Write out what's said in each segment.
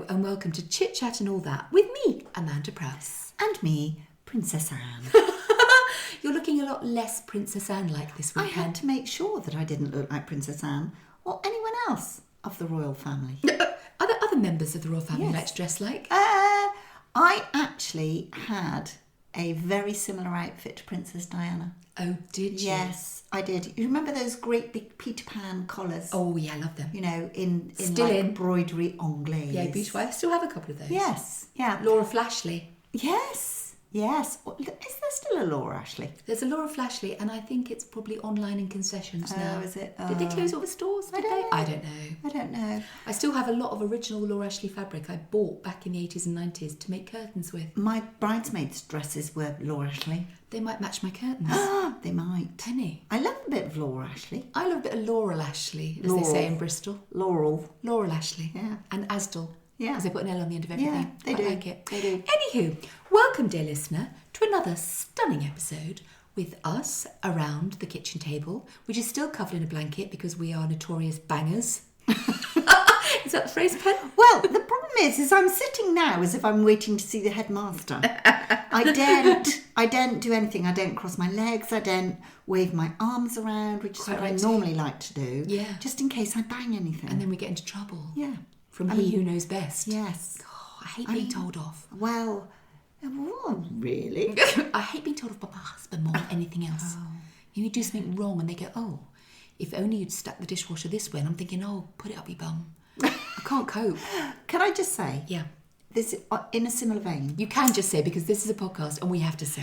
Hello and welcome to Chit Chat and All That with me, Amanda Prowse. And me, Princess Anne. You're looking a lot less Princess Anne-like this weekend. I had to make sure that I didn't look like Princess Anne or anyone else of the royal family. Other members of the royal family Yes. like to dress like? I actually had a very similar outfit to Princess Diana. Oh, did you? Yes, I did. You remember those great big Peter Pan collars? Oh, yeah, I love them. You know, in Still like in. Embroidery anglaise. Yeah, beautiful. I still have a couple of those. Yes, yeah. Laura Flashley. Yes. Is there still a Laura Ashley? There's a Laura Flashley, and I think it's probably online in concessions now. Is it? Did they close all the stores? I don't know. I still have a lot of original Laura Ashley fabric I bought back in the 80s and 90s to make curtains with. My bridesmaids' dresses were Laura Ashley. They might match my curtains. They might. Penny. I love a bit of Laura Ashley. I love a bit of Laurel Ashley, as Laurel. they say in Bristol. Laurel. Laurel Ashley. Yeah. And Asdal. Yeah. Because they put an L on the end of everything. Yeah, they do. I like it. They do. Anywho, welcome, dear listener, to another stunning episode with us around the kitchen table, which is still covered in a blanket because we are notorious bangers. Is that the phrase, Pen? Well, the problem is I'm sitting now as if I'm waiting to see the headmaster. I daren't do anything. I don't cross my legs. I don't wave my arms around, which is Quite what I right. normally like to do. Yeah. Just in case I bang anything. And then we get into trouble. yeah. From he who knows best. Yes. Oh, I hate being told off. Well, really? I hate being told off by my husband more than anything else. Oh. You do something wrong and they go, oh, if only you'd stuck the dishwasher this way. And I'm thinking, oh, put it up your bum. I can't cope. Can I just say, Yeah. this in a similar vein? You can just say, because this is a podcast and we have to say.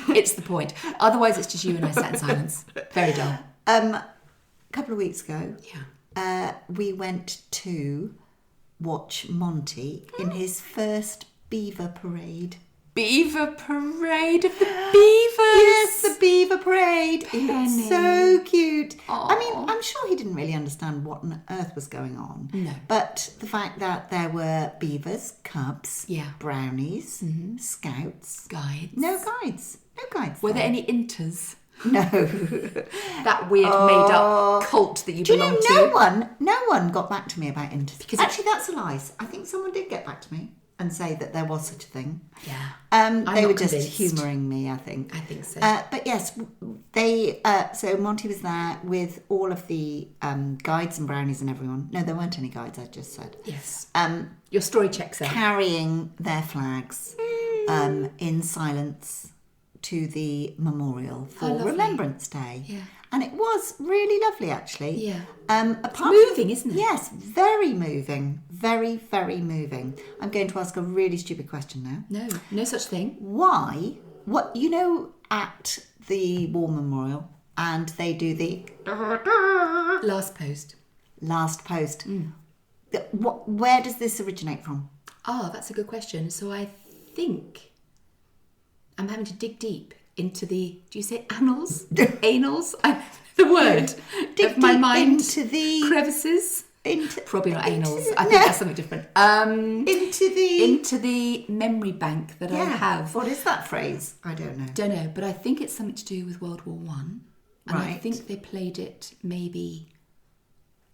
It's the point. Otherwise, it's just you and I sat in silence. Very dull. A couple of weeks ago, Yeah. we went to watch Monty in his first Beaver parade. Beaver parade of the beavers. Yes, the Beaver parade. Penny. It's so cute. Aw. I mean, I'm sure he didn't really understand what on earth was going on. No. But the fact that there were beavers, cubs, Yeah. brownies, scouts. Guides. No guides. No guides. Were there any inters? No. That weird made-up cult that you Do you belong know, to? no one got back to me about interest. Because Actually, that's a lie. I think someone did get back to me and say that there was such a thing. Yeah. They not were just convinced. humouring me, I think. I think so. But yes, they. So Monty was there with all of the guides and brownies and everyone. No, there weren't any guides. I just said. Yes. Your story checks out. Carrying their flags in silence to the memorial for lovely. Remembrance Day. Yeah. And it was really lovely, actually. Yeah. Apart moving, isn't it? Yes, very moving. Very, very moving. I'm going to ask a really stupid question now. No such thing. Why? What, you know, at the War Memorial, and they do the Last post. last post. Where does this originate from? Oh, that's a good question. So I think I'm having to dig deep into the, do you say annals? Anals? The word. Dig of my deep mind. into the Crevices? Probably not anals. I think that's something different. Into the memory bank that I have. What is that phrase? I don't know. Don't know, but I think it's something to do with World War One. And I Right. think they played it maybe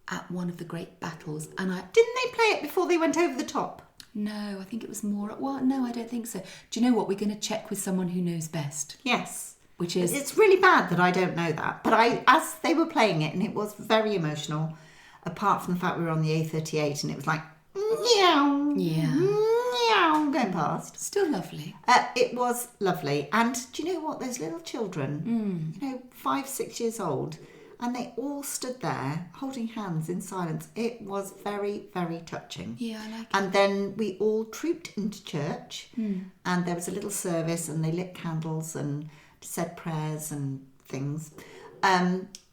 at one of the great battles. And Didn't they play it before they went over the top? No, I think it was more... Well, no, I don't think so. Do you know what? We're going to check with someone who knows best. Yes. Which is... It's really bad that I don't know that. But as they were playing it, and it was very emotional, apart from the fact we were on the A38 and it was like, meow, Yeah. meow, going past. Still lovely. It was lovely. And do you know what? Those little children, 5, 6 years old, and they all stood there holding hands in silence. It was very, very touching. Yeah, I like it. And then we all trooped into church, and there was a little service, and they lit candles and said prayers and things.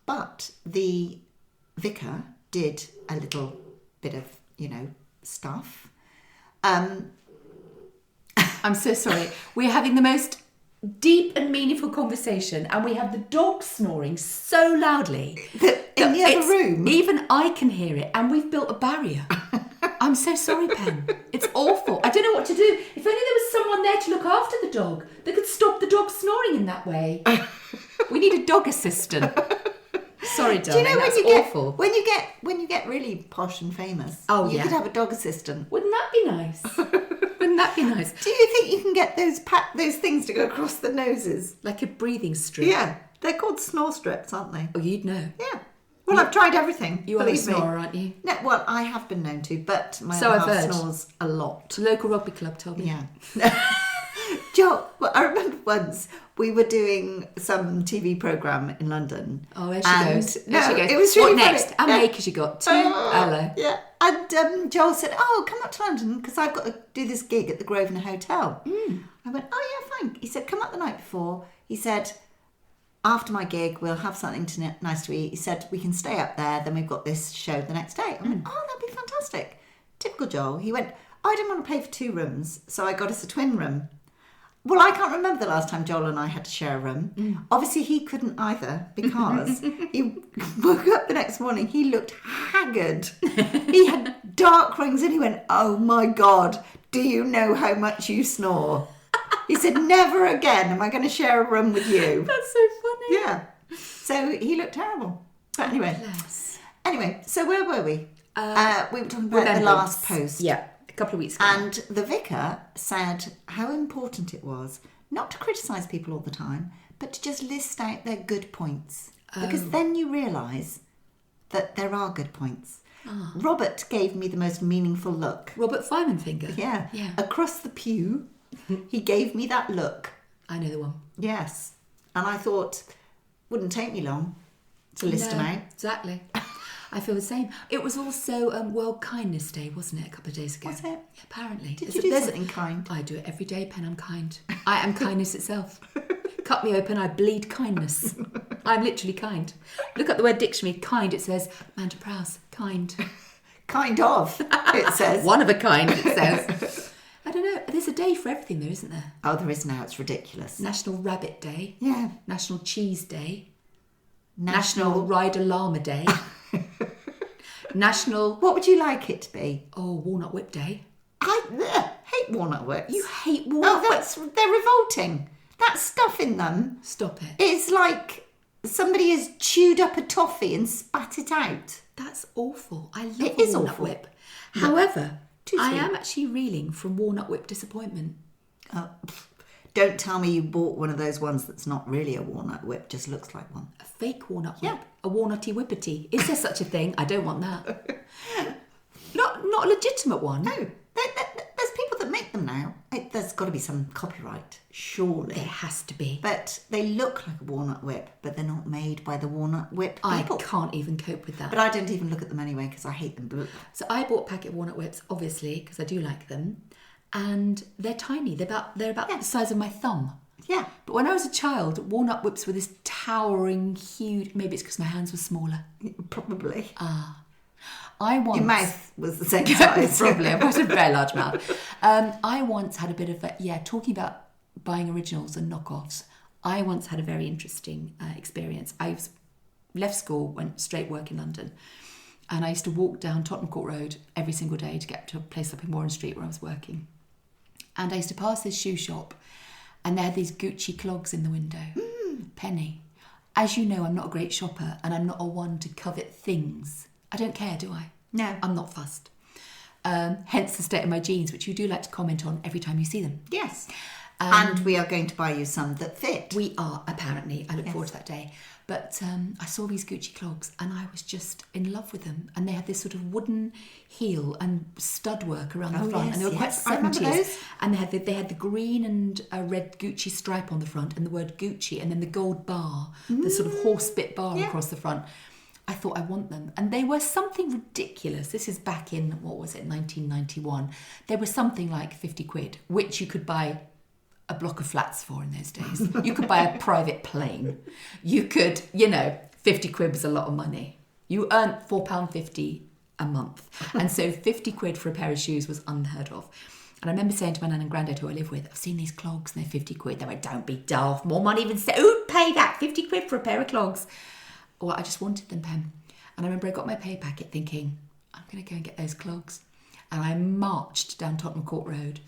But the vicar did a little bit of, stuff. I'm so sorry. We're having the most deep and meaningful conversation, and we have the dog snoring so loudly In the other room. Even I can hear it, and we've built a barrier. I'm so sorry, Pen. It's awful. I don't know what to do. If only there was someone there to look after the dog that could stop the dog snoring in that way. We need a dog assistant. Sorry, Do you darling, know that's awful. when you get really posh and famous? Oh, you yeah. could have a dog assistant. Wouldn't that be nice? Wouldn't that be nice? Do you think you can get those things to go across the noses? Like a breathing strip. Yeah, they're called snore strips, aren't they? Oh, you'd know. Yeah. Well, I've tried everything. You are a believe me. snorer, aren't you? No, well, I have been known to, but my So other I've half heard. snores a lot. The local rugby club told me. Yeah. Joe, well, I remember once we were doing some TV programme in London. Oh, there she and goes. There she goes. It was really what next? funny. How Yeah. many acres you got? 2? Hello. Yeah. And Joel said, "Oh, come up to London because I've got to do this gig at the Grosvenor Hotel." I went, "Oh, yeah, fine." He said, "Come up the night before." He said, "After my gig, we'll have something nice to eat." He said, "We can stay up there. Then we've got this show the next day." I went, "Oh, that'd be fantastic." Typical Joel. He went, "I didn't want to pay for 2 rooms, so I got us a twin room." Well, I can't remember the last time Joel and I had to share a room. Obviously, he couldn't either because he woke up the next morning. He looked haggard. He had dark rings and he went, "Oh my God, do you know how much you snore?" He said, "Never again am I going to share a room with you." That's so funny. Yeah. So he looked terrible. But anyway. Bless. Anyway, so where were we? We were talking about the Remembrance. last post. Yeah, a couple of weeks ago. And the vicar said how important it was not to criticise people all the time, but to just list out their good points. Because then you realise that there are good points. Robert gave me the most meaningful look. Robert Finefinger. Yeah. Yeah. Across the pew, he gave me that look. I know the one. Yes. And I thought, wouldn't take me long to list them out. Exactly. I feel the same. It was also World Kindness Day, wasn't it, a couple of days ago? Was it? Yeah, apparently. Did you do something kind? I do it every day, Pen. I'm kind. I am kindness itself. Cut me open, I bleed kindness. I'm literally kind. Look at the word dictionary, kind, it says, Mandy Prowse, kind. Kind of, it says. One of a kind, it says. I don't know. There's a day for everything though, isn't there? Oh, there is now. It's ridiculous. National Rabbit Day. Yeah. National Cheese Day. National Ride a Llama Day. National... What would you like it to be? Oh, Walnut Whip Day. I hate walnut whips. You hate walnut whips? They're revolting. That stuff in them Stop it. is like somebody has chewed up a toffee and spat it out. That's awful. I love It a is walnut awful. whip. However, Too I sweet. am actually reeling from walnut whip disappointment. Oh, don't tell me you bought one of those ones that's not really a walnut whip, just looks like one. A fake walnut Yeah. whip. A walnutty whippity. Is there such a thing? I don't want that. Not a legitimate one. No, there's people that make them now. There's got to be some copyright, surely. There has to be. But they look like a walnut whip, but they're not made by the walnut whip people. I can't even cope with that. But I don't even look at them anyway because I hate them. So I bought a packet of walnut whips, obviously, because I do like them. And they're tiny. They're about the size of my thumb. Yeah. But when I was a child, walnut whips were this towering, huge... Maybe it's because my hands were smaller. Probably. I once... Your mouth was the same size. Probably. I've got a very large mouth. I once had a bit of talking about buying originals and knockoffs. I once had a very interesting experience. I left school, went straight work in London. And I used to walk down Tottenham Court Road every single day to get to a place up in Warren Street where I was working. And I used to pass this shoe shop and they had these Gucci clogs in the window. Penny. As you know, I'm not a great shopper and I'm not a one to covet things. I don't care, do I? No. I'm not fussed. Hence the state of my jeans, which you do like to comment on every time you see them. Yes. And we are going to buy you some that fit. We are, apparently. I look forward to that day. But I saw these Gucci clogs and I was just in love with them. And they had this sort of wooden heel and stud work around the front. Yes, and they were yes. quite I remember 70s. those. And they had the green and red Gucci stripe on the front and the word Gucci and then the gold bar, the sort of horse bit bar across the front. I thought, I want them. And they were something ridiculous. This is back in, 1991. They were something like 50 quid, which you could buy a block of flats for in those days. You could buy a private plane. You could, 50 quid was a lot of money. You earned £4.50 a month. And so 50 quid for a pair of shoes was unheard of. And I remember saying to my nan and granddad who I live with, I've seen these clogs and they're 50 quid. They went, don't be daft. More money than who'd pay that 50 quid for a pair of clogs? Well, I just wanted them, Pam. And I remember I got my pay packet thinking, I'm going to go and get those clogs. And I marched down Tottenham Court Road.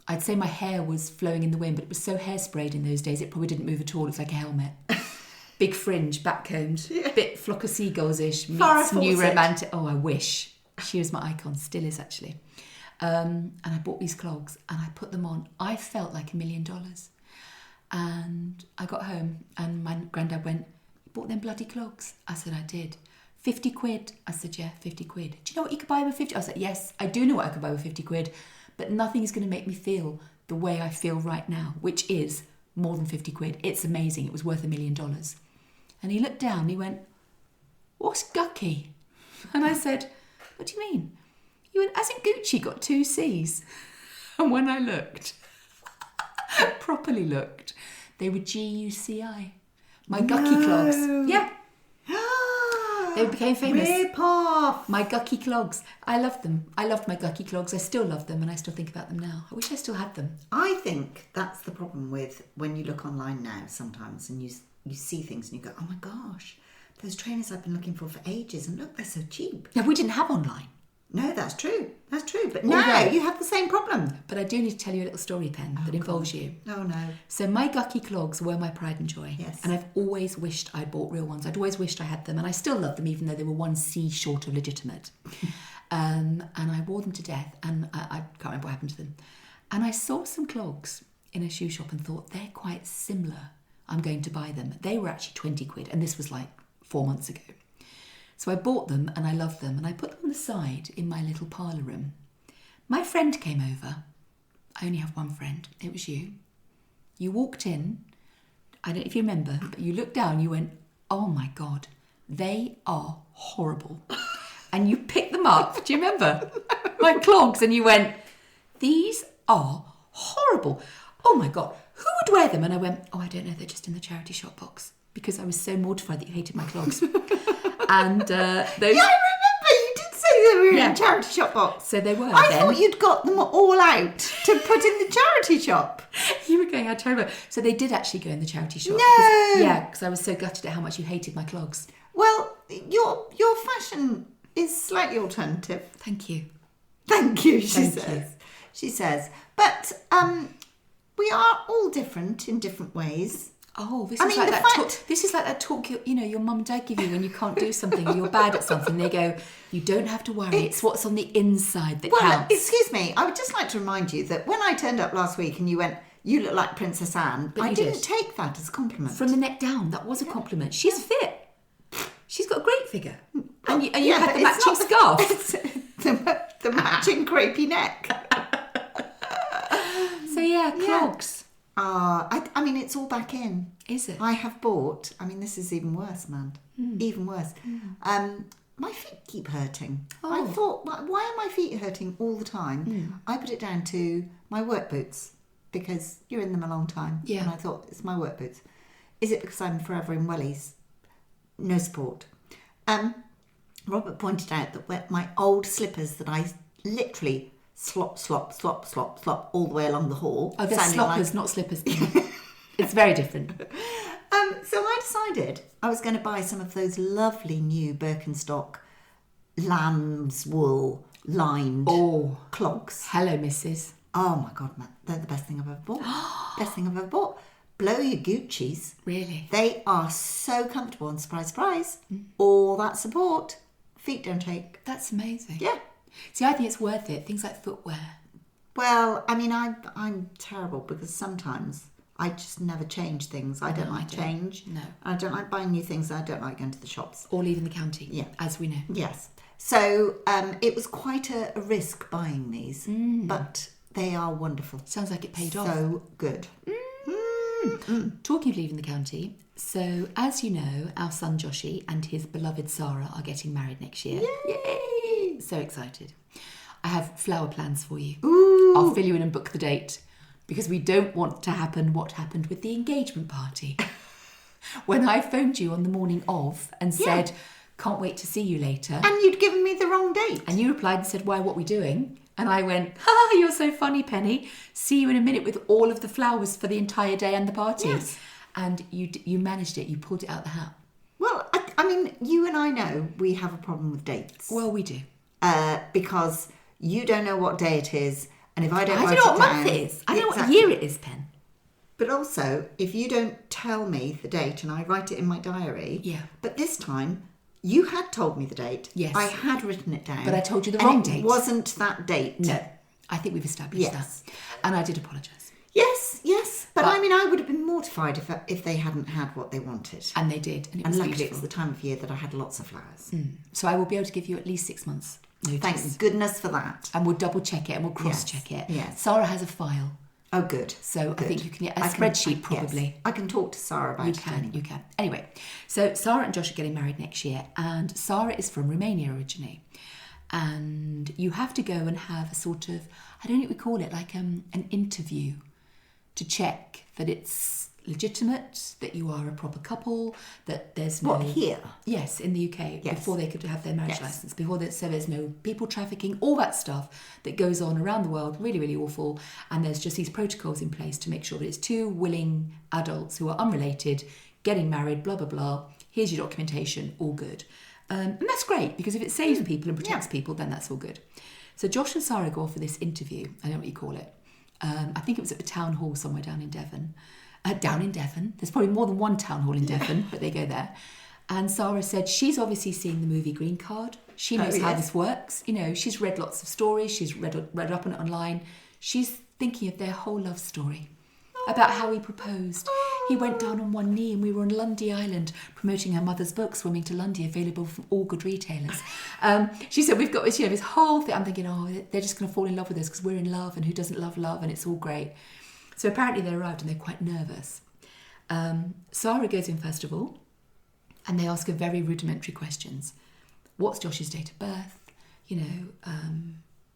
I'd say my hair was flowing in the wind, but it was so hairsprayed in those days, it probably didn't move at all. It was like a helmet. Big fringe, backcombed, bit flock of seagulls-ish, Farrah meets new Fawcett. romantic. Oh, I wish. She was my icon, still is actually. And I bought these clogs and I put them on. I felt like $1 million. And I got home and my granddad went, "You bought them bloody clogs?" I said, "I did." 50 quid. I said, "Yeah, 50 quid. Do you know what you could buy with 50? I said, "Yes, I do know what I could buy with 50 quid. But nothing is going to make me feel the way I feel right now, which is more than 50 quid. It's amazing. It was worth $1 million. And he looked down and he went, "What's gucky?" And I said, "What do you mean?" He went, "Hasn't Gucci got 2 C's?" And when I looked, properly looked, they were Guci. My gucky clogs. Yeah. They became famous. Rip off. My gucky clogs. I loved them. I loved my gucky clogs. I still love them and I still think about them now. I wish I still had them. I think that's the problem with when you look online now sometimes and you see things and you go, "Oh my gosh, those trainers I've been looking for ages, and look, they're so cheap." Now, we didn't have online. No, that's true. That's true. But now you have the same problem. But I do need to tell you a little story, Pen, that involves you. Oh, no. So my gucky clogs were my pride and joy. Yes. And I've always wished I'd bought real ones. I'd always wished I had them. And I still love them, even though they were 1 C short of legitimate. And I wore them to death. And I can't remember what happened to them. And I saw some clogs in a shoe shop and thought, they're quite similar. I'm going to buy them. They were actually 20 quid. And this was like 4 months ago. So I bought them and I loved them. And I put them on the side in my little parlour room. My friend came over. I only have one friend. It was you. You walked in. I don't know if you remember, but you looked down, you went, "Oh my God, they are horrible." And you picked them up. Do you remember? My clogs. And you went, "These are horrible. Oh my God, who would wear them?" And I went, "Oh, I don't know. They're just in the charity shop box." Because I was so mortified that you hated my clogs. And those... Yeah, I remember you did say they were in a charity shop box. So they were. I thought you'd got them all out to put in the charity shop. You were going, "I terrible." So they did actually go in the charity shop. No. Because I was so gutted at how much you hated my clogs. Well, your fashion is slightly alternative. Thank you. Thank you, Thank says. you. She says. But we are all different in different ways. Oh, this is like that talk your mum and dad give you when you can't do something or you're bad at something. They go, "You don't have to worry. It's what's on the inside that counts." Excuse me. I would just like to remind you that when I turned up last week and you went, "You look like Princess Anne," But I you didn't did. take that as a compliment. From the neck down, that was a compliment. She's fit. She's got a great figure. And you had but the it's matching not scarf. the matching crepey neck. So yeah, clogs. I mean, it's all back in. Is it? I have bought. I mean, this is even worse, man. Even worse. My feet keep hurting. Oh. I thought, why are my feet hurting all the time? I put it down to my work boots because you're in them a long time. Yeah. And I thought, it's my work boots. Is it because I'm forever in wellies? No support. Robert pointed out that my old slippers that I literally slop all the way along the hall. Oh, they're sounding sloppers, not slippers. It's very different. So I decided I was going to buy some of those lovely new Birkenstock lamb's wool lined clogs. Hello, missus. Oh my God, Matt, they're the best thing I've ever bought. Best thing I've ever bought. Blow your Gucci's. Really? They are so comfortable and surprise, all that support. Feet don't ache. That's amazing. Yeah. See, I think it's worth it. Things like footwear. Well, I mean, I'm terrible because sometimes I just never change things. I don't like change. No. I don't like buying new things. I don't like going to the shops. Or leaving the county. Yeah. As we know. Yes. So it was quite a risk buying these, but they are wonderful. Sounds like it paid off. So good. Talking of leaving the county, so as you know, our son Joshy and his beloved Sara are getting married next year. Yay! So excited. I have flower plans for you. Ooh. I'll fill you in and book the date because we don't want to happen what happened with the engagement party. When I phoned you on the morning of and said, "Can't wait to see you later." And you'd given me the wrong date. And you replied and said, "Why, what are we doing?" And I went, "Ha, you're so funny, Penny. See you in a minute with all of the flowers for the entire day and the party." Yes. And you managed it. You pulled it out the hat. Well, I mean, you and I know we have a problem with dates. Well, we do. Because you don't know what day it is, and if I don't I write don't know it what down, month it is. I don't know what Exactly. year it is, Pen. But also, if you don't tell me the date and I write it in my diary, but this time you had told me the date. Yes. I had written it down. But I told you the wrong date. It wasn't that date. No. I think we've established that. And I did apologise. Yes. But I mean, I would have been mortified if they hadn't had what they wanted. And they did. And it was luckily beautiful. it's the time of year that I had lots of flowers. So I will be able to give you at least 6 months notice. Thank goodness for that. And we'll double check it and we'll cross check it. Yes. Sarah has a file. Oh, good. So I think you can get a spreadsheet probably. Yes. I can talk to Sara about it. You can. Anyway, so Sarah and Josh are getting married next year, and Sarah is from Romania originally. And you have to go and have a sort of, I don't know what we call it, like an interview to check that it's legitimate, that you are a proper couple, that there's no... What, here? Yes, in the UK, before they could have their marriage licence, so there's no people trafficking, all that stuff that goes on around the world, really, really awful, and there's just these protocols in place to make sure that it's two willing adults who are unrelated, getting married, blah, blah, blah, here's your documentation, all good. And that's great, because if it saves people and protects people, then that's all good. So Josh and Sara go off for this interview, I don't know what you call it. I think it was at the town hall somewhere down in Devon. There's probably more than one town hall in Devon, but they go there. And Sara said she's obviously seen the movie Green Card. She knows how this works. You know, she's read lots of stories. She's read up on it online. She's thinking of their whole love story, about how he proposed. He went down on one knee and we were on Lundy Island promoting her mother's book, Swimming to Lundy, available from all good retailers. She said, we've got this, this whole thing. I'm thinking, they're just going to fall in love with us because we're in love, and who doesn't love love, and it's all great. So apparently they arrived and they're quite nervous. Sara goes in first of all, and they ask her very rudimentary questions. What's Josh's date of birth?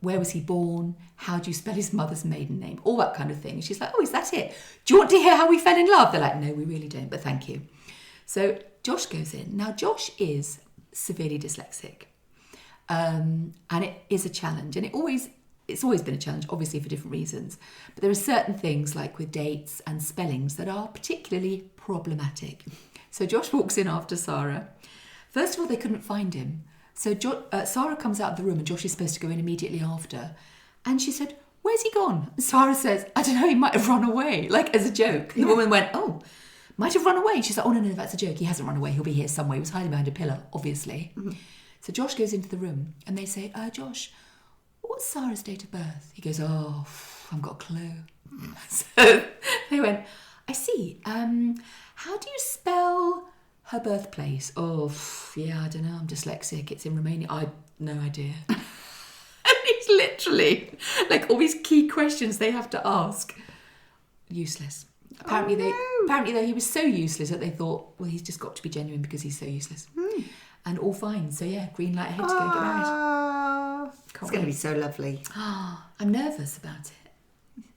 Where was he born? How do you spell his mother's maiden name? All that kind of thing. She's like, is that it? Do you want to hear how we fell in love? They're like, no, we really don't, but thank you. So Josh goes in. Now, Josh is severely dyslexic. And it is a challenge. And it's always been a challenge, obviously, for different reasons. But there are certain things, like with dates and spellings, that are particularly problematic. So Josh walks in after Sara. First of all, they couldn't find him. So Sara comes out of the room and Josh is supposed to go in immediately after. And she said, where's he gone? And Sara says, I don't know, he might have run away, like as a joke. And the woman went, might have run away. She's like, no, that's a joke. He hasn't run away. He'll be here somewhere. He was hiding behind a pillar, obviously. Mm-hmm. So Josh goes into the room and they say, Josh, what's Sara's date of birth? He goes, I haven't got a clue. So they went, I see. How do you spell her birthplace? I don't know. I'm dyslexic. It's in Romania. I no idea. And it's literally like all these key questions they have to ask. Useless. Apparently, though, he was so useless that they thought, well, he's just got to be genuine because he's so useless. And all fine. So yeah, green light ahead to go and get married. It's going to be so lovely. I'm nervous about it.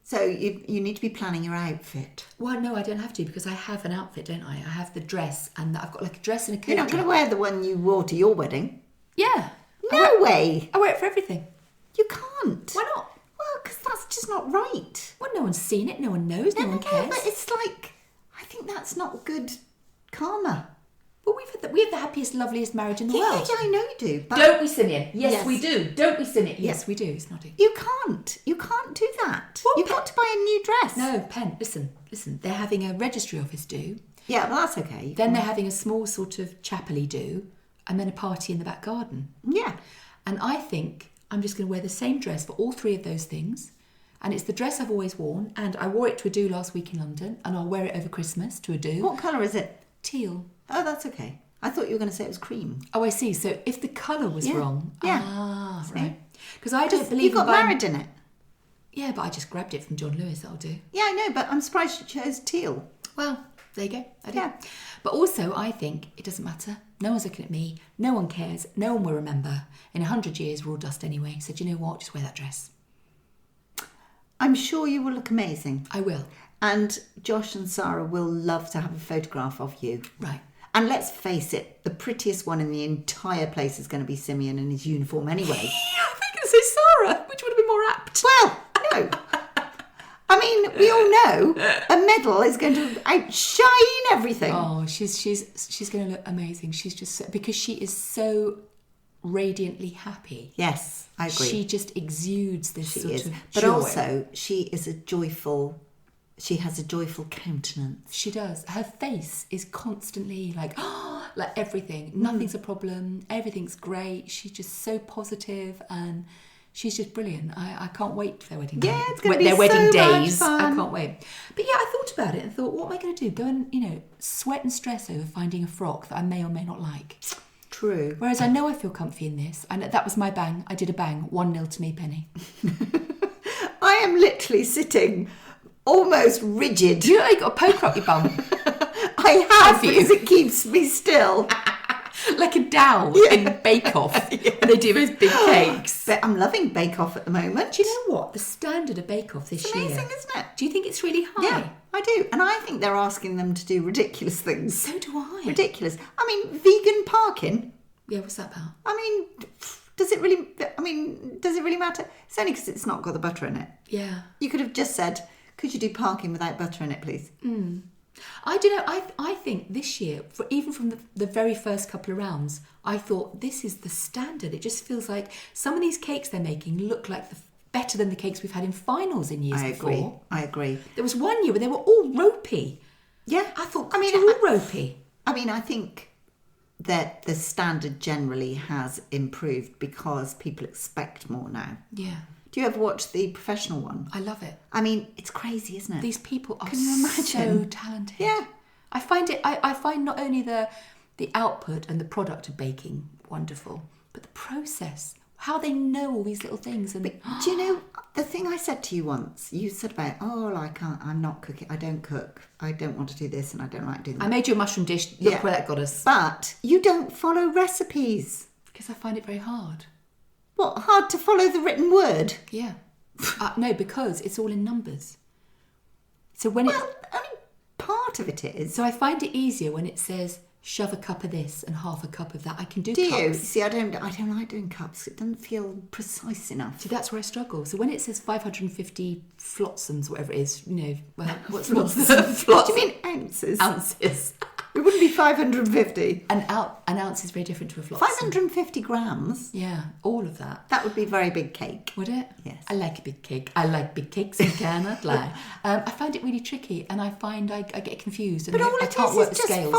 So you need to be planning your outfit. Well, no, I don't have to because I have an outfit, don't I? I have the dress, and I've got like a dress and a coat. You're not going to wear the one you wore to your wedding? Yeah. No way. I wear it for everything. You can't. Why not? Well, because that's just not right. Well, no one's seen it. No one knows. No one cares. But it's like, I think that's not good karma. Well, we have the happiest, loveliest marriage in the world. Yeah, I know you do. But don't we, Simeon? Yes, we do. Don't we, Simeon? Yes, we do. It's nodding. You can't do that. You've got to buy a new dress. No, Pen, listen. They're having a registry office do. Yeah, well, that's okay. Then they're having a small sort of chapel-y do, and then a party in the back garden. Yeah. And I think I'm just going to wear the same dress for all three of those things. And it's the dress I've always worn, and I wore it to a do last week in London, and I'll wear it over Christmas to a do. What colour is it? Teal. Oh, that's okay. I thought you were going to say it was cream. Oh, I see. So if the colour was wrong... Yeah. Right. Because I don't believe... You got married in it. Yeah, but I just grabbed it from John Lewis, that'll do. Yeah, I know, but I'm surprised you chose teal. Well, there you go. I do. Yeah. But also, I think it doesn't matter. No one's looking at me. No one cares. No one will remember. In 100 years, we're all dust anyway. So do you know what? Just wear that dress. I'm sure you will look amazing. I will. And Josh and Sara will love to have a photograph of you. Right. And let's face it, the prettiest one in the entire place is going to be Simeon in his uniform anyway. I think I'm going to say Sara, which would have been more apt. Well, no. I mean, we all know a medal is going to outshine everything. Oh, she's going to look amazing. She's just because she is so radiantly happy. Yes, I agree. She just exudes this sort of joy. But also, she is a joyful She has a joyful countenance. She does. Her face is constantly like everything. Nothing's a problem. Everything's great. She's just so positive and she's just brilliant. I can't wait for their wedding day. Yeah, it's going to be their wedding so days. much fun. I can't wait. But yeah, I thought about it and thought, what am I going to do? Go and, sweat and stress over finding a frock that I may or may not like. True. Whereas I know I feel comfy in this. And that was my bang. I did a bang. 1-0 to me, Penny. I am literally sitting almost rigid. You know, you got a poker up your bum. I have because it keeps me still. Like a dowel in Bake Off. When they do those big cakes. But I'm loving Bake Off at the moment. Do you know what? The standard of Bake Off this It's year. amazing, isn't it? Do you think it's really high? Yeah, I do. And I think they're asking them to do ridiculous things. So do I. Ridiculous. I mean, vegan parking. Yeah, what's that about? I mean, does it really matter? It's only because it's not got the butter in it. Yeah. You could have just said, could you do parking without butter in it, please? I do know. I think this year, even from the very first couple of rounds, I thought this is the standard. It just feels like some of these cakes they're making look like better than the cakes we've had in finals in years before. I agree. There was one year where they were all ropey. Yeah. I thought, they're all ropey. I mean, I think that the standard generally has improved because people expect more now. Yeah. Do you ever watch the professional one? I love it. I mean, it's crazy, isn't it? These people are Can you imagine? so talented. Yeah. I find not only the output and the product of baking wonderful, but the process, how they know all these little things. And do you know the thing I said to you once? You said about, I'm not cooking. I don't cook. I don't want to do this and I don't like doing that. I made you a mushroom dish. Look where that got us. But you don't follow recipes. Because I find it very hard. What, hard to follow the written word? Yeah. No, because it's all in numbers. So when Well, I mean, part of it is. So I find it easier when it says shove a cup of this and half a cup of that. I can do Do cups. you? See, I don't like doing cups. It doesn't feel precise enough. See, that's where I struggle. So when it says 550 flotsams, whatever it is, what's the What do you mean ounces? ounces? It wouldn't be 550. An ounce is very different to a flotsam. 550 grams. Yeah, all of that. That would be a very big cake. Would it? Yes. I like a big cake. I like big cakes, I cannot lie. I find it really tricky and I find I get confused. And But all I it can't is work is the scales.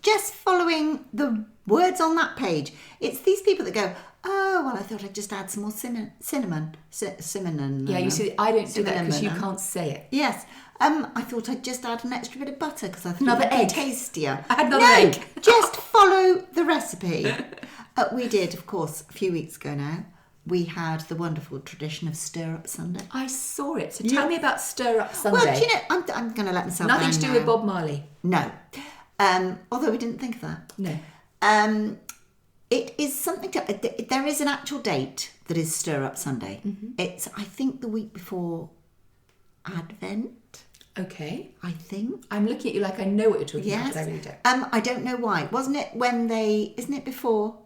just following the words on that page. It's these people that go, oh, well, I thought I'd just add some more cinnamon. Yeah, you see, I don't do that because you cinnamon. can't say it. Yes. I thought I'd just add an extra bit of butter because I thought Another it would be egg. tastier. I had another egg. Just follow the recipe. We did, of course, a few weeks ago now. We had the wonderful tradition of Stir Up Sunday. I saw it. So tell me about Stir Up Sunday. Well, do you know, I'm going to let myself Nothing down to do now. with Bob Marley. No. Although we didn't think of that. No. It is something there is an actual date that is Stir Up Sunday. Mm-hmm. It's, I think, the week before Advent. Okay. I think. I'm looking at you like I know what you're talking about, Yes. but I really don't. I don't know why. Wasn't it when isn't it before?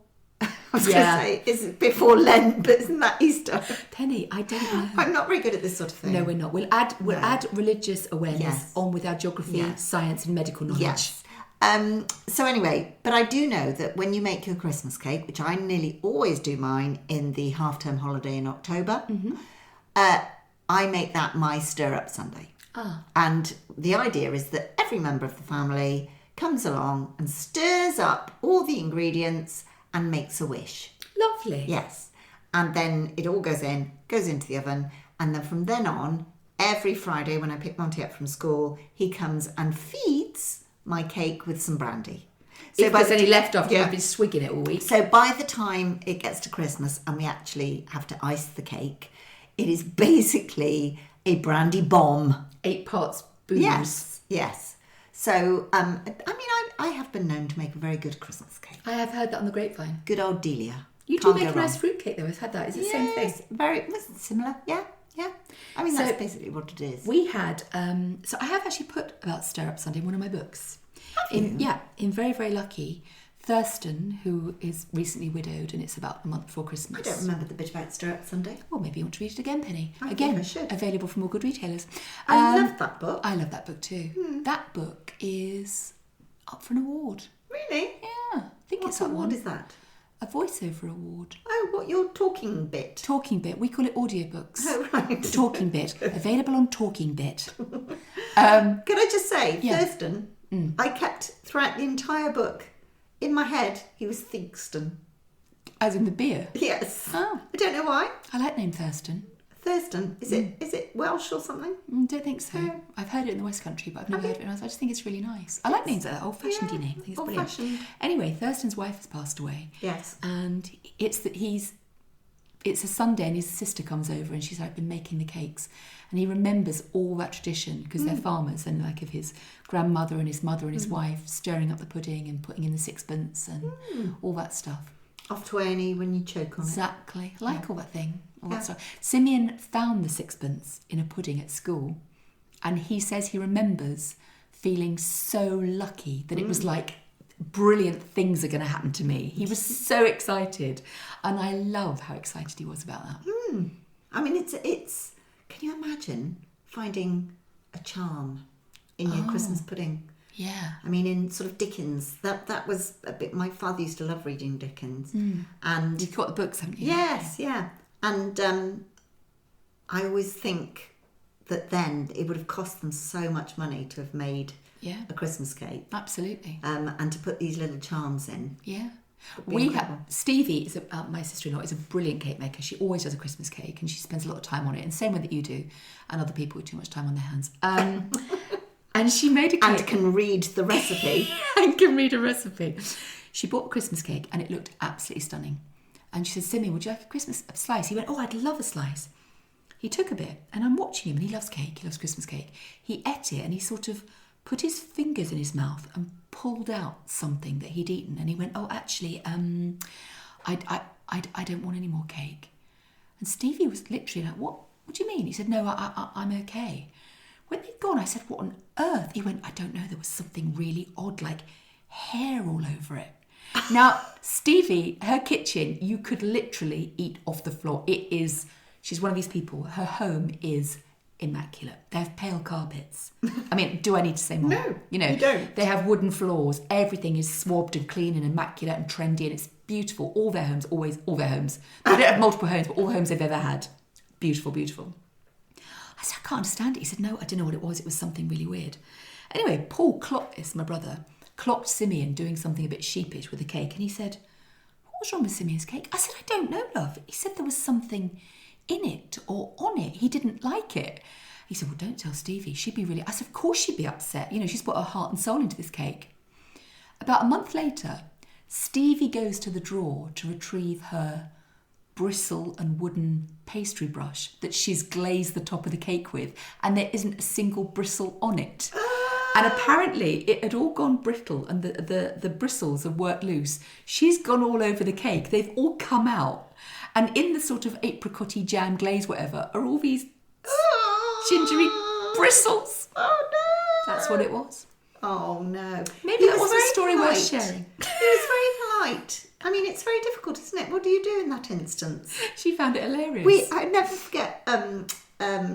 I was Yeah. going to say, is it before Lent, but isn't that Easter? Penny, I don't know. I'm not very good at this sort of thing. No, we're not. We'll add religious awareness Yes. on with our geography, Yes. science, and medical knowledge. Yes. So anyway, but I do know that when you make your Christmas cake, which I nearly always do mine in the half-term holiday in October, I make that my stir-up Sunday. Ah. And the idea is that every member of the family comes along and stirs up all the ingredients and makes a wish. Lovely. Yes. And then it all goes into the oven. And then from then on, every Friday when I pick Monty up from school, he comes and feeds my cake with some brandy. So if there's any left after Yeah. you've been swigging it all week. So by the time it gets to Christmas and we actually have to ice the cake, it is basically a brandy bomb. 8 parts booze. Yes. So, I have been known to make a very good Christmas cake. I have heard that on the grapevine. Good old Delia. You do Can't make go a nice wrong. fruitcake though. I've had that. Is it the same thing? Very similar. Yeah. I mean, So- that's basically what it is. We had, so I have actually put about Stir Up Sunday in one of my books. In Very, Very Lucky, Thurston, who is recently widowed, and it's about a month before Christmas. I don't remember the bit about Stir Up Sunday. Well, maybe you want to read it again, Penny. I think Again, I should. available from all good retailers. I love that book. I love that book too. That book is up for an award. Really? Yeah, I think it's What up award one. is that? A voiceover award. Oh, what, your talking bit? Talking Bit. We call it audiobooks. Oh, right. Talking Bit. Available on Talking Bit. Can I just say, Yeah. Thurston, I kept throughout the entire book, in my head, he was Theakston. As in the beer? Yes. Oh. I don't know why. I like the name Thurston. Thurston. Is it Welsh or something? Don't think so. No. I've heard it in the West Country, but I've never heard it in us. I just think it's really nice. I like names like that, old-fashioned Yeah, name. I think it's brilliant. old-fashioned. Anyway, Thurston's wife has passed away. Yes. And it's a Sunday and his sister comes over and she's like been making the cakes. And he remembers all that tradition because they're farmers and like of his grandmother and his mother and his wife stirring up the pudding and putting in the sixpence and all that stuff. Off to A&E when you choke on it. Exactly. I like all that thing. All Yeah. that stuff. Simeon found the sixpence in a pudding at school and he says he remembers feeling so lucky that it was like brilliant things are going to happen to me. He was so excited and I love how excited he was about that. I mean, it's. Can you imagine finding a charm in your Christmas pudding? Yeah. I mean, in sort of Dickens, that was a bit. My father used to love reading Dickens, and You've got the books, haven't you? yes, yeah, and I always think that then it would have cost them so much money to have made Yeah. a Christmas cake, Absolutely. and to put these little charms in. Yeah. be We incredible. have Stevie is my sister-in-law is a brilliant cake maker. She always does a Christmas cake and she spends a lot of time on it. And same way that you do, and other people with too much time on their hands. And she made a cake And can read the recipe. and can read a recipe. She bought a Christmas cake and it looked absolutely stunning. And she said, Simeon, would you like a Christmas slice? He went, oh, I'd love a slice. He took a bit and I'm watching him and he loves cake. He loves Christmas cake. He ate it and he sort of put his fingers in his mouth and pulled out something that he'd eaten. And he went, oh, actually, I don't want any more cake. And Stevie was literally like, what do you mean? He said, no, I'm okay. When they'd gone, I said, what on earth? He went, I don't know, there was something really odd, like hair all over it. Now, Stevie, her kitchen, you could literally eat off the floor. She's one of these people, her home is immaculate. They have pale carpets. I mean, do I need to say more? No, you know, you don't. They have wooden floors. Everything is swabbed and clean and immaculate and trendy and it's beautiful. All their homes. They don't have multiple homes, but all the homes they've ever had. Beautiful, beautiful. I said, I can't understand it. He said, no, I don't know what it was. It was something really weird. Anyway, Paul clocked this, my brother, clocked Simeon doing something a bit sheepish with the cake. And he said, what was wrong with Simeon's cake? I said, I don't know, love. He said there was something in it or on it. He didn't like it. He said, well, don't tell Stevie. She'd be really... I said, of course she'd be upset. You know, she's put her heart and soul into this cake. About a month later, Stevie goes to the drawer to retrieve her bristle and wooden pastry brush that she's glazed the top of the cake with, and there isn't a single bristle on it. And apparently it had all gone brittle and the bristles have worked loose. She's gone all over the cake. They've all come out. And in the sort of apricot-y jam glaze, whatever, are all these gingery bristles. Oh, no. That's what it was. Oh, no. Maybe He that was a very story worth polite. sharing. He was very polite. I mean, it's very difficult, isn't it? What do you do in that instance? She found it hilarious. I never forget,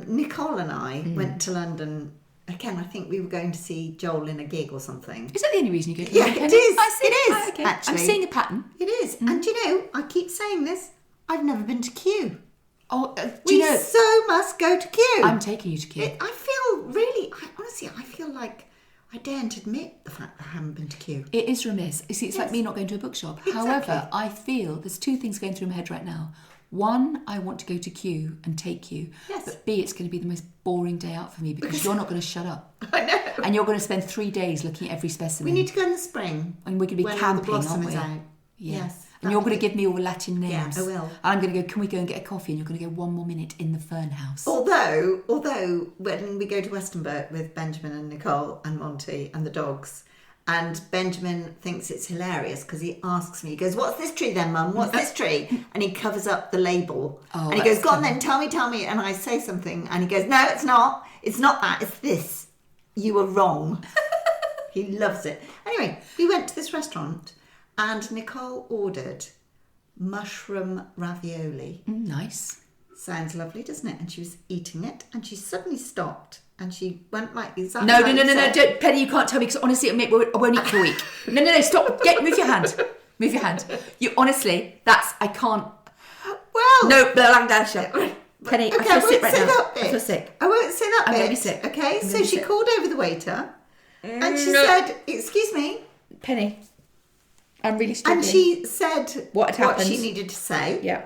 Nicole and I went to London. Again, I think we were going to see Joel in a gig or something. Is that the only reason you go to Yeah, London? it is. I see. It is, Ah, okay. actually. I'm seeing a pattern. It is. And do you know, I keep saying this, I've never been to Kew. Oh, do We you know? so must go to Kew. I'm taking you to Kew. I feel really, honestly, I feel like I daren't admit the fact that I haven't been to Kew. It is remiss. You see, it's like me not going to a bookshop. Exactly. However, I feel there's two things going through my head right now. One, I want to go to Kew and take you. Yes. But B, it's going to be the most boring day out for me because you're not going to shut up. I know. And you're going to spend 3 days looking at every specimen. We need to go in the spring. And we're going to be when camping, all the blossom aren't we? is out. Yeah. Yes. And you're going to give me all the Latin Yeah, names. I will. And I'm going to go, can we go and get a coffee? And you're going to go 1 more minute in the fern house. Although when we go to Westonbirt with Benjamin and Nicole and Monty and the dogs, and Benjamin thinks it's hilarious because he asks me, he goes, what's this tree then, Mum? What's this tree? And he covers up the label. Oh, and he goes, that's go on clever. then, tell me. And I say something and he goes, no, it's not. It's not that, it's this. You were wrong. He loves it. Anyway, we went to this restaurant and Nicole ordered mushroom ravioli. Nice. Sounds lovely, doesn't it? And she was eating it and she suddenly stopped and she went like exactly No, like you said. don't, Penny, you can't tell me because honestly, I won't eat for a week. No, stop. Move your hand. You honestly, I can't. Well, No, Bangladesh. Penny, Okay, I feel sick right now. that bit. I feel sick. I won't say that I'm bit. going to be sick. Okay, I'm so gonna be she sick. called over the waiter and she No. said, "Excuse me," Penny, I'm really struggling. and she said What had happened. she needed to say. Yeah.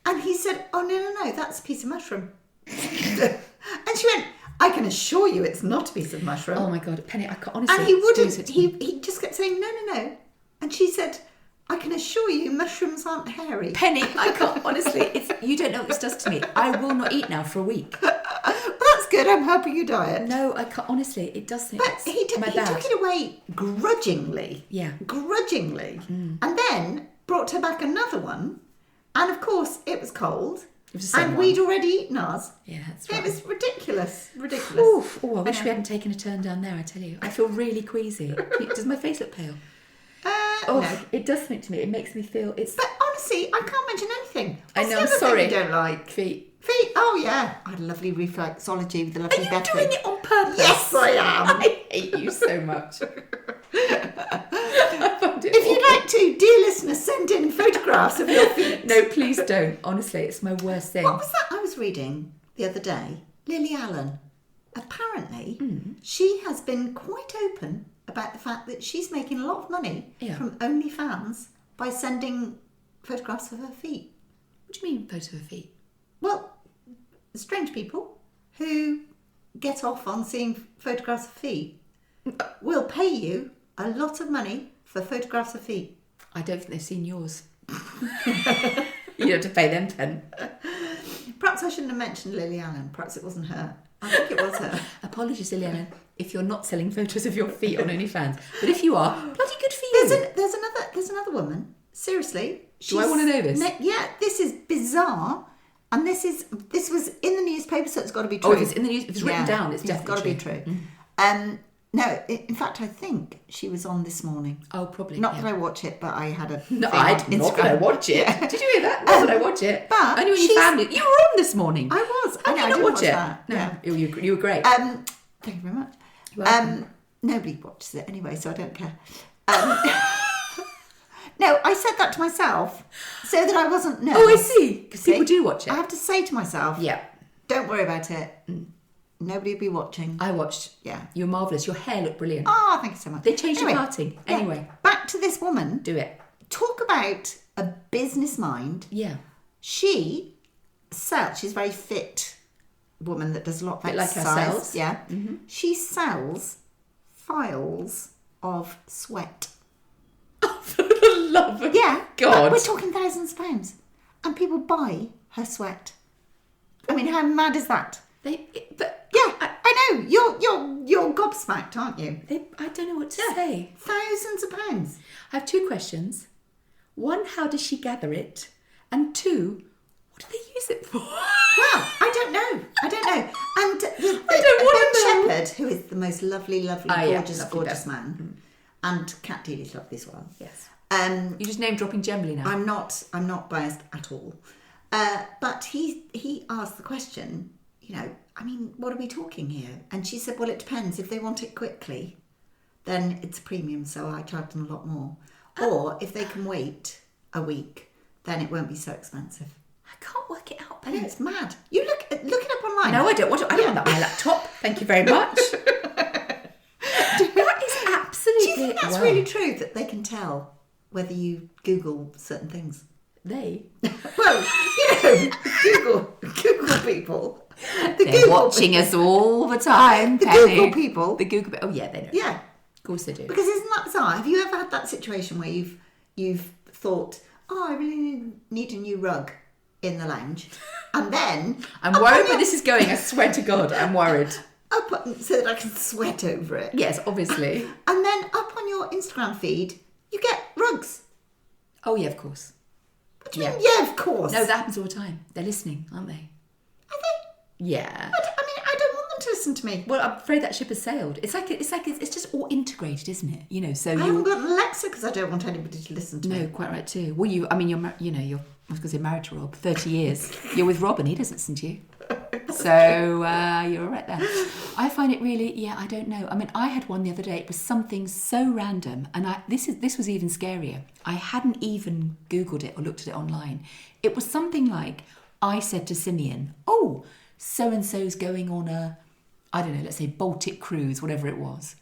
And he said, "Oh, no, that's a piece of mushroom." And she went, "I can assure you it's not a piece of mushroom." Oh my God, Penny, I can't honestly. And he wouldn't, do it. he just kept saying, no. And she said, "I can assure you mushrooms aren't hairy." Penny, I can't honestly. You don't know what this does to me. I will not eat now for a week. But that's good, I'm helping you diet. No, I can't. Honestly, it does. But he took it away grudgingly. Yeah. Grudgingly. And then brought her back another one. And of course, it was cold. It was the same and one. we'd already eaten ours. Yeah, that's right. It was ridiculous. Oof. Oh, I wish we hadn't taken a turn down there, I tell you. I feel really queasy. Does my face look pale? No. It does something to me. It makes me feel... But honestly, I can't mention anything. I What's know, the I'm other sorry. thing you don't like? Feet. Feet? Oh, yeah. I had a lovely reflexology with a lovely Are you Betty. doing it on purpose? Yes, I am. I hate you so much. If you'd like to, dear listeners, send in photographs of your feet. No, please don't. Honestly, it's my worst thing. What was that I was reading the other day? Lily Allen. Apparently, she has been quite open about the fact that she's making a lot of money from OnlyFans by sending photographs of her feet. What do you mean, photo of feet? Well, strange people who get off on seeing photographs of feet will pay you a lot of money for photographs of feet. I don't think they've seen yours. You have to pay them 10. Perhaps I shouldn't have mentioned Lily Allen. Perhaps it wasn't her. I think it was her. Apologies, Liliana, if you're not selling photos of your feet on OnlyFans. But if you are, bloody good for you. There's another woman. Seriously. Do I want to know this? Yeah, this is bizarre. And this was in the newspaper, so it's got to be true. Oh, if it's in the news, if it's written down, it's definitely got to be true. No, in fact, I think she was on this morning. Oh, probably. Not that I watch it, but I had a No, thing on not that I Instagram. watch it. Yeah. Did you hear that? Not that I watch it. But only when you found it. You were on this morning. I was. How I know, did I you did not watch watch it? that. No, Yeah. you were great. Thank you very much. You're welcome. Nobody watches it anyway, so I don't care. No, I said that to myself so that I wasn't nervous. Oh, I see. Because people do watch it. I have to say to myself, Yeah. don't worry about it. Nobody will be watching. I watched. Yeah. You were marvellous. Your hair looked brilliant. Oh, thank you so much. They changed Anyway, your parting. yeah, Anyway. back to this woman. Do it. Talk about a business mind. Yeah. She sells. She's a very fit woman that does a lot of Bit like exercise. ourselves. Yeah. She sells files of sweat. For the love of God. We're talking thousands of pounds. And people buy her sweat. I mean, how mad is that? I know. You're gobsmacked, aren't you? I don't know what to say. Thousands of pounds. I have two questions. One, how does she gather it? And two, what do they use it for? Well, I don't know. And the I don't want Ben to know. Shepherd, who is the most lovely, lovely gorgeous man, and Cat Dealey's lovely as well. Yes. You're just name dropping generally now. I'm not biased at all. But he asked the question, I mean, what are we talking here? And she said, well, it depends. If they want it quickly, then it's a premium, so I charge them a lot more. Or if they can wait a week, then it won't be so expensive. I can't work it out. I know, it's mad. You look it up online. No, I don't want it. I don't want that on my laptop. Thank you very much. That is absolutely... Do you think that's really true, that they can tell whether you Google certain things? They? Well, Google people. They're watching us all the time, The Penny. Google people. The Google... Oh, yeah, they know. Yeah. Of course they do. Because isn't that bizarre? Have you ever had that situation where you've thought, oh, I really need a new rug in the lounge, and then I'm worried where this is going. I swear to God, I'm worried. So that I can sweat over it. Yes, obviously. And then up on your Instagram feed, you get rugs. Oh, yeah, of course. What do you mean? Yeah, of course. No, that happens all the time. They're listening, aren't they? Are they? Yeah. I don't want them to listen to me. Well, I'm afraid that ship has sailed. It's just all integrated, isn't it? So I haven't got an Alexa because I don't want anybody to listen to me. No, quite right too. Well, you're I was going to say married to Rob, 30 years. You're with Rob and he doesn't listen to you. So you're all right there. I find it really, I don't know. I mean, I had one the other day. It was something so random, and this was even scarier. I hadn't even Googled it or looked at it online. It was something like, I said to Simeon, oh, so-and-so's going on a, I don't know, let's say Baltic cruise, whatever it was.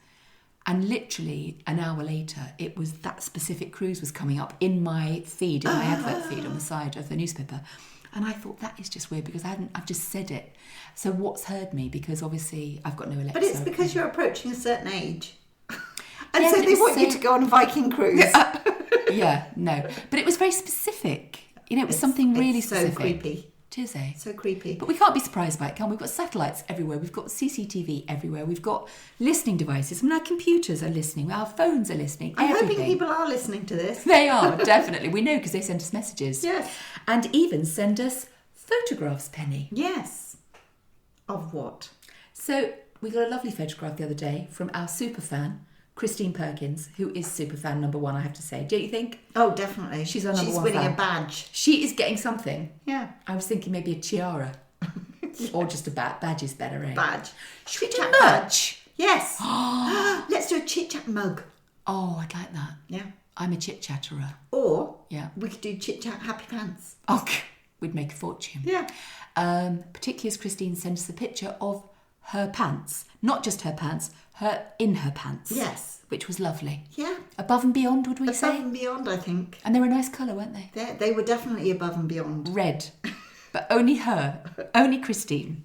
And literally an hour later, it was that specific cruise was coming up in my feed, in my advert feed on the side of the newspaper. And I thought, that is just weird because I've just said it. So what's heard me? Because obviously I've got no Alexa. But it's because you're approaching a certain age. And Yeah, so but they it was want you to go on a Viking cruise. Yeah, no. But it was very specific. You know, it was something really specific. So creepy. It is, eh? So creepy. But we can't be surprised by it, can we? We've got satellites everywhere. We've got CCTV everywhere. We've got listening devices. I mean, our computers are listening. Our phones are listening. I'm everything. hoping people are listening to this. They are, definitely. We know because they send us messages. Yes. And even send us photographs, Penny. Yes. Of what? So we got a lovely photograph the other day from our super fan, Christine Perkins, who is super fan number one, I have to say. Don't you think? Oh, definitely. She's our number one winning fan. a badge. She is getting something. Yeah. I was thinking maybe a tiara. Or just a badge is better, eh? Badge. Should we do Chit-chat merch? Yes. Let's do a chit-chat mug. Oh, I'd like that. Yeah. I'm a chit-chatterer. Or Yeah. we could do chit-chat happy pants. Oh, we'd make a fortune. Yeah. Particularly as Christine sent us a picture of her pants. Not just her pants, her in her pants. Yes. Which was lovely. Yeah. Above and beyond, would we Above say? and beyond, I think. And they were a nice colour, weren't they? They were definitely above and beyond. Red. But only her, only Christine,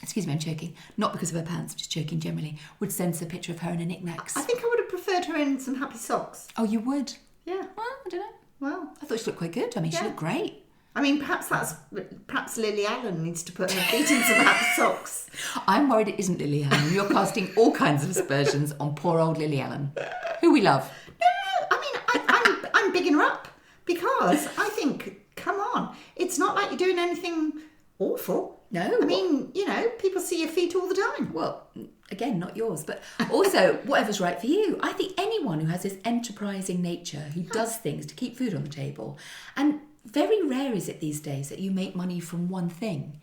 excuse me, I'm joking, not because of her pants, just joking generally, would send us a picture of her in her knickknacks. I think I would have preferred her in some happy socks. Oh, you would? Yeah. Well, I don't know. Well, I thought she looked quite good. I mean, she Yeah. looked great. I mean, perhaps Lily Allen needs to put her feet in some happy socks. I'm worried it isn't Lily Allen. You're casting all kinds of aspersions on poor old Lily Allen, who we love. No, I mean, I'm bigging her up because I think, come on, it's not like you're doing anything awful. No. I mean, you know, people see your feet all the time. Well, again, not yours, but also whatever's right for you. I think anyone who has this enterprising nature, who does things to keep food on the table, and very rare is it these days that you make money from one thing.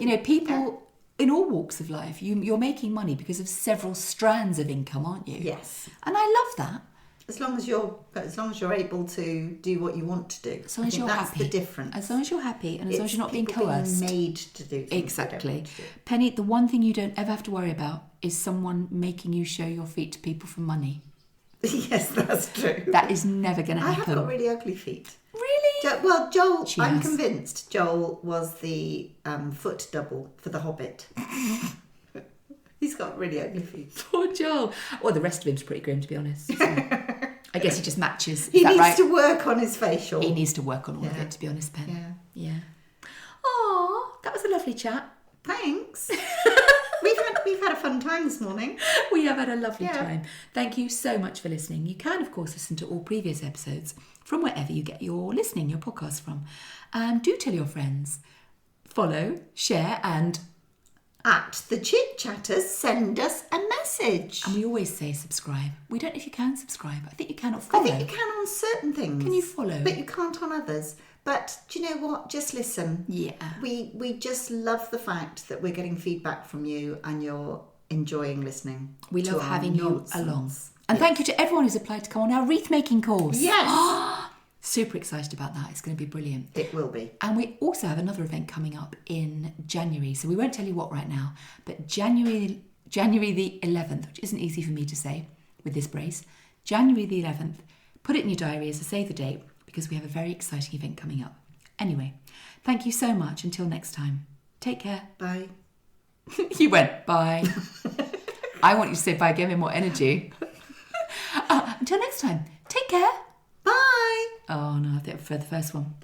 You know, people in all walks of life, you're making money because of several strands of income, aren't you? Yes. And I love that. As long as you're able to do what you want to do. As long as you're that's happy. the difference. As long as you're happy and as long as you're not being people coerced. made to do things they don't Exactly. want to do. Penny, the one thing you don't ever have to worry about is someone making you show your feet to people for money. Yes, that's true. That is never going to I have happen. got really ugly feet. Really? Well, Joel, She I'm has. convinced Joel was the foot double for The Hobbit. He's got really ugly feet. Poor Joel. Well, the rest of him's pretty grim, to be honest. So I guess he just matches. Is He that needs right? to work on his facial. He needs to work on all of Yeah. it, to be honest, Pen. Yeah. Yeah. Oh, that was a lovely chat. Thanks. We've had a fun time this morning. We have had a lovely Yeah. time. Thank you so much for listening. You can, of course, listen to all previous episodes from wherever you get your podcast from. And do tell your friends. Follow, share, and At the Chit Chatters, send us a message. we always say subscribe. We don't know if you can subscribe. I think you cannot I follow. think you can on certain things. Can you follow? But you can't on others. But do you know what? Just listen. Yeah. We just love the fact that we're getting feedback from you and you're enjoying listening. We to love our having you nonsense. along. And thank you to everyone who's applied to come on our wreath making course. Yes. Super excited about that. It's going to be brilliant. It will be. And we also have another event coming up in January. So we won't tell you what right now, but January the 11th, which isn't easy for me to say with this brace. January the 11th. Put it in your diary as a save the date because we have a very exciting event coming up. Anyway, thank you so much. Until next time. Take care. Bye. You went, bye. I want you to say bye, give me more energy. Until next time, take care. Bye. Oh no, I think I prefer the first one.